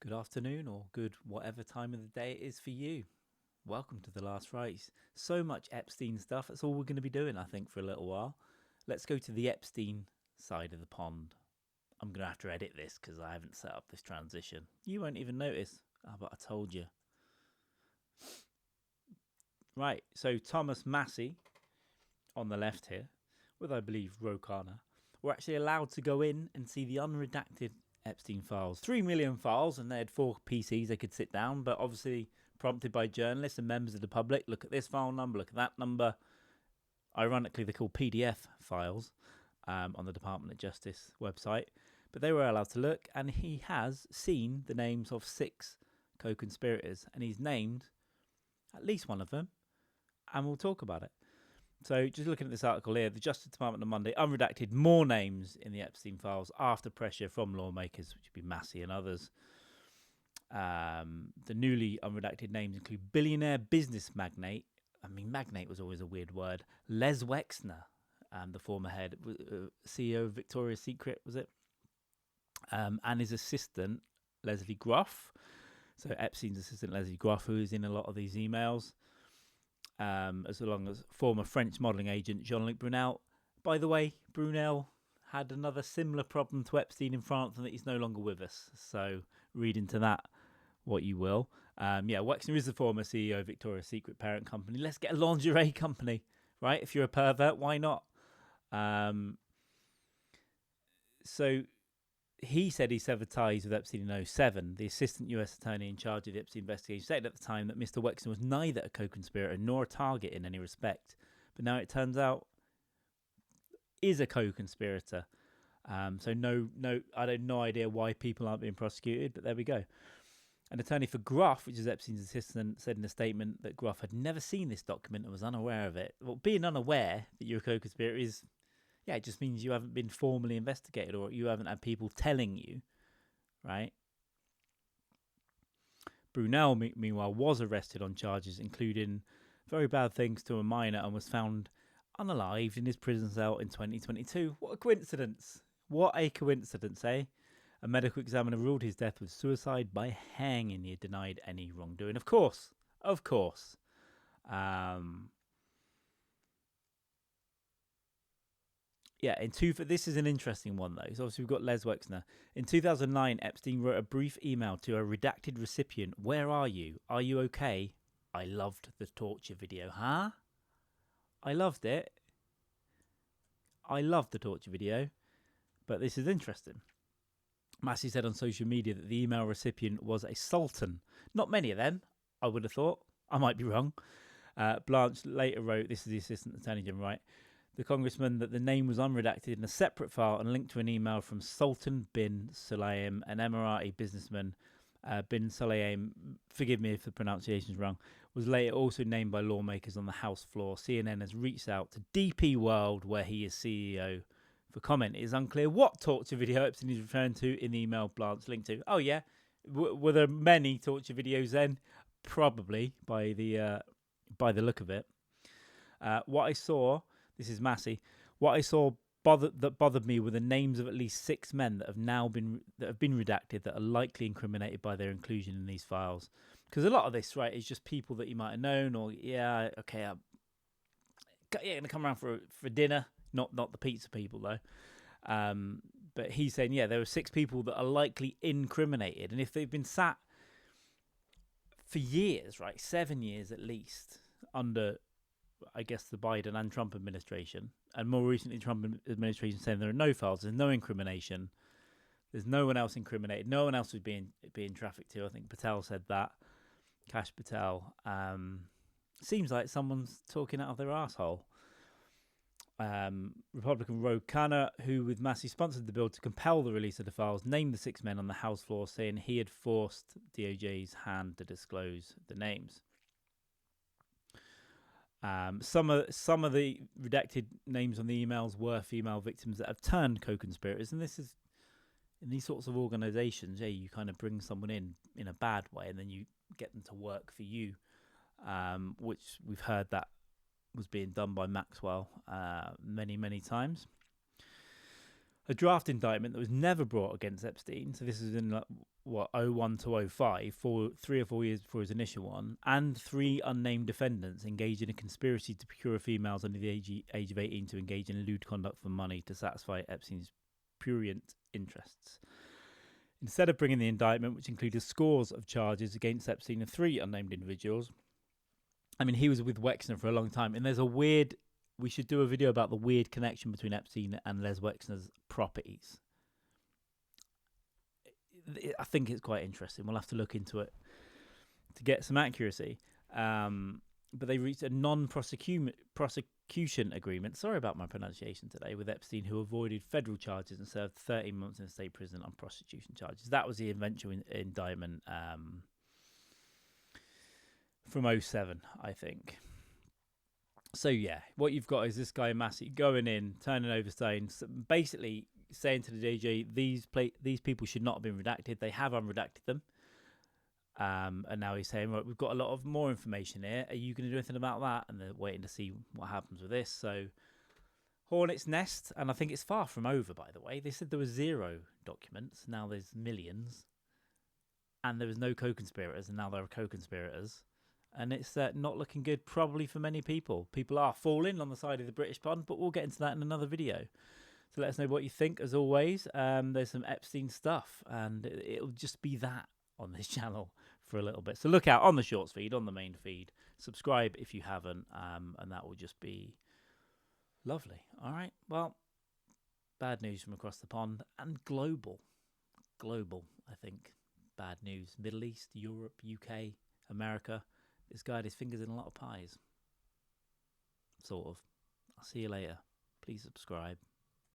Good afternoon or good whatever time of the day it is for you. Welcome to The Last Rites. So much Epstein stuff. That's all we're going to be doing, I think, for a little while. Let's go to the Epstein side of the pond. I'm going to have to edit this because I haven't set up this transition. You won't even notice. But I told you. Right, so Thomas Massie on the left here, with I believe Rokana, were actually allowed to go in and see the unredacted Epstein files. 3 million files, and they had 4 PCs they could sit down, but obviously prompted by journalists and members of the public. Look at this file number, look at that number. Ironically, they're called PDF files on the Department of Justice website. But they were allowed to look, and he has seen the names of 6 co-conspirators, and he's named at least one of them, and we'll talk about it. So just looking at this article here, the Justice Department on Monday unredacted more names in the Epstein files after pressure from lawmakers, which would be Massie and others. The newly unredacted names include billionaire business magnate. I mean, magnate was always a weird word. Les Wexner, the former head, CEO of Victoria's Secret, was it? And his assistant, Leslie Groff. So Epstein's assistant, Leslie Groff, who is in a lot of these emails. As long as former French modelling agent Jean-Luc Brunel. By the way, Brunel had another similar problem to Epstein in France, and that he's no longer with us. So read into that what you will. Wexner is the former CEO of Victoria's Secret parent company. Let's get a lingerie company, right? If you're a pervert, why not? So he said he severed ties with Epstein in 2007. The assistant US attorney in charge of the Epstein investigation said at the time that Mr. Wexner was neither a co-conspirator nor a target in any respect. But now it turns out is a co-conspirator. So I have no idea why people aren't being prosecuted, but there we go. An attorney for Groff, which is Epstein's assistant, said in a statement that Groff had never seen this document and was unaware of it. Well, being unaware that you're a co-conspirator is... yeah, it just means you haven't been formally investigated or you haven't had people telling you, right? Brunel, meanwhile, was arrested on charges including very bad things to a minor and was found unalived in his prison cell in 2022. What a coincidence. What a coincidence, eh? A medical examiner ruled his death was suicide by hanging. He had denied any wrongdoing. Of course. This is an interesting one, though. So obviously we've got Les Wexner. In 2009, Epstein wrote a brief email to a redacted recipient. Where are you? Are you okay? I loved the torture video. Huh? I loved it. I loved the torture video. But this is interesting. Massie said on social media that the email recipient was a sultan. Not many of them, I would have thought. I might be wrong. Blanche later wrote, this is the Assistant Attorney General, right? The congressman, that the name was unredacted in a separate file and linked to an email from Sultan Bin Sulayem, an Emirati businessman. Bin Sulayem, forgive me if the pronunciation is wrong, was later also named by lawmakers on the House floor. CNN has reached out to DP World, where he is CEO, for comment. It is unclear what torture video Epstein is referring to in the email Blanche linked to. Oh yeah, were there many torture videos then? Probably, by the look of it. What I saw... this is Massie. What I saw bothered me were the names of at least 6 men that have been redacted that are likely incriminated by their inclusion in these files. Because a lot of this, right, is just people that you might have known, or I'm gonna come around for dinner. Not the pizza people though. But he's saying there are 6 people that are likely incriminated, and if they've been sat for years, right, 7 years at least under, I guess, the Biden and Trump administration, and more recently Trump administration saying there are no files, there's no incrimination, there's no one else incriminated, no one else was being trafficked to. I think Patel said that, Kash Patel. Seems like someone's talking out of their asshole. Republican Ro Khanna, who with Massie sponsored the bill to compel the release of the files, named the 6 men on the House floor, saying he had forced DOJ's hand to disclose the names. Some of the redacted names on the emails were female victims that have turned co-conspirators, and this is in these sorts of organisations. You kind of bring someone in a bad way, and then you get them to work for you, which we've heard that was being done by Maxwell many times. a draft indictment that was never brought against Epstein. So this is in what 01 to 05, 3 or 4 years before his initial one, and 3 unnamed defendants engaged in a conspiracy to procure females under the age of 18 to engage in lewd conduct for money to satisfy Epstein's prurient interests. Instead of bringing the indictment, which included scores of charges against Epstein and 3 unnamed individuals, I mean, he was with Wexner for a long time, and there's a weird. We should do a video about the weird connection between Epstein and Les Wexner's properties. I think it's quite interesting. We'll have to look into it to get some accuracy. But they reached a non-prosecution agreement, sorry about my pronunciation today, with Epstein, who avoided federal charges and served 13 months in state prison on prostitution charges. That was the eventual indictment from 07, I think. So, yeah, what you've got is this guy, Massie, going in, turning over stones, basically saying to the DJ, these people should not have been redacted. They have unredacted them. And now he's saying, right, we've got a lot of more information here. Are you going to do anything about that? And they're waiting to see what happens with this. So, hornet's nest, and I think it's far from over, by the way. They said there were 0 documents. Now there's millions. And there was no co-conspirators, and now there are co-conspirators. And it's not looking good, probably, for many people. People are falling on the side of the British pond, but we'll get into that in another video. So let us know what you think, as always. There's some Epstein stuff, and it'll just be that on this channel for a little bit. So look out on the shorts feed, on the main feed. Subscribe if you haven't, and that will just be lovely. All right, well, bad news from across the pond, and global, I think. Bad news. Middle East, Europe, UK, America. This guy had his fingers in a lot of pies. Sort of. I'll see you later. Please subscribe.